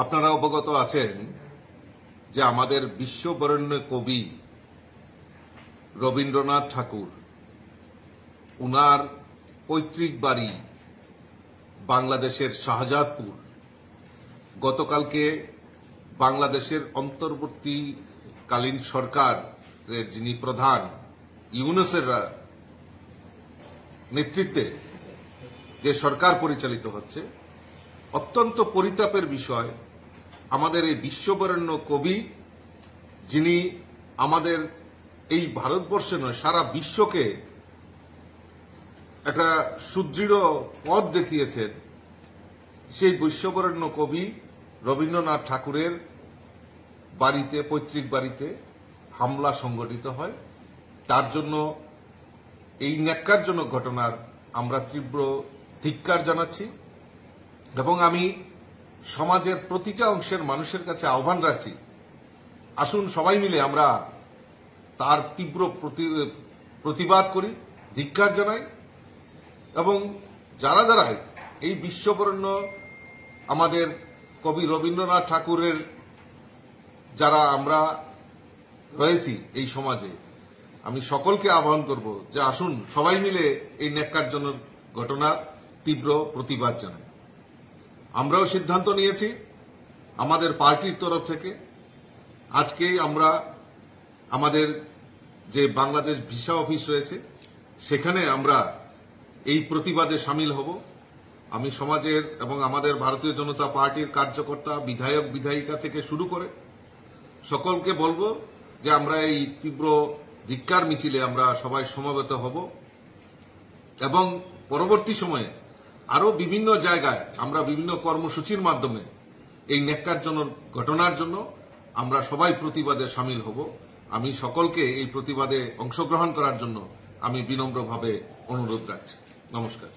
আপনারা অবগত আছেন যে আমাদের বিশ্ববরেণ্য কবি রবীন্দ্রনাথ ঠাকুর উনার পৈতৃক বাড়ি বাংলাদেশের শাহজাদপুর গতকালকে বাংলাদেশের অন্তর্বর্তীকালীন সরকারের যিনি প্রধান ইউনূসের নেতৃত্বে যে সরকার পরিচালিত হচ্ছে, অত্যন্ত পরিতাপের বিষয় আমাদের এই বিশ্ববরেণ্য কবি, যিনি আমাদের এই ভারতবর্ষে নয় সারা বিশ্বকে একটা সুদৃঢ় পথ দেখিয়েছেন, সেই বিশ্ববরেণ্য কবি রবীন্দ্রনাথ ঠাকুরের বাড়িতে, পৈতৃক বাড়িতে হামলা সংঘটিত হয়। তার জন্য, এই ন্যাক্কারজনক ঘটনার আমরা তীব্র ধিক্কার জানাচ্ছি এবং আমি সমাজের প্রতিটা অংশের মানুষের কাছে আহ্বান রাখছি, আসুন সবাই মিলে আমরা তার তীব্র প্রতিবাদ করি, ধিক্কার জানাই এবং যারা যারা এই বিশ্ববরেণ্য আমাদের কবি রবীন্দ্রনাথ ঠাকুরের যারা আমরা রয়েছি এই সমাজে, আমি সকলকে আহ্বান করব যে আসুন সবাই মিলে এই ন্যাক্কারজনক ঘটনার তীব্র প্রতিবাদ জানাই। আমরাও সিদ্ধান্ত নিয়েছি আমাদের পার্টির তরফ থেকে, আজকেই আমরা আমাদের যে বাংলাদেশ ভিসা অফিস রয়েছে সেখানে আমরা এই প্রতিবাদে সামিল হব। আমি সমাজের এবং আমাদের ভারতীয় জনতা পার্টির কার্যকর্তা, বিধায়ক বিধায়িকা থেকে শুরু করে সকলকে বলবো যে আমরা এই তীব্র ধিক্কার মিছিলে আমরা সবাই সমবেত হব এবং পরবর্তী সময়ে আরো বিভিন্ন জায়গায় আমরা বিভিন্ন কর্মসূচির মাধ্যমে এই ন্যাক্কারজনক ঘটনার জন্য আমরা সবাই প্রতিবাদে সামিল হব। আমি সকলকে এই প্রতিবাদে অংশগ্রহণ করার জন্য আমি বিনম্রভাবে অনুরোধ রাখছি। নমস্কার।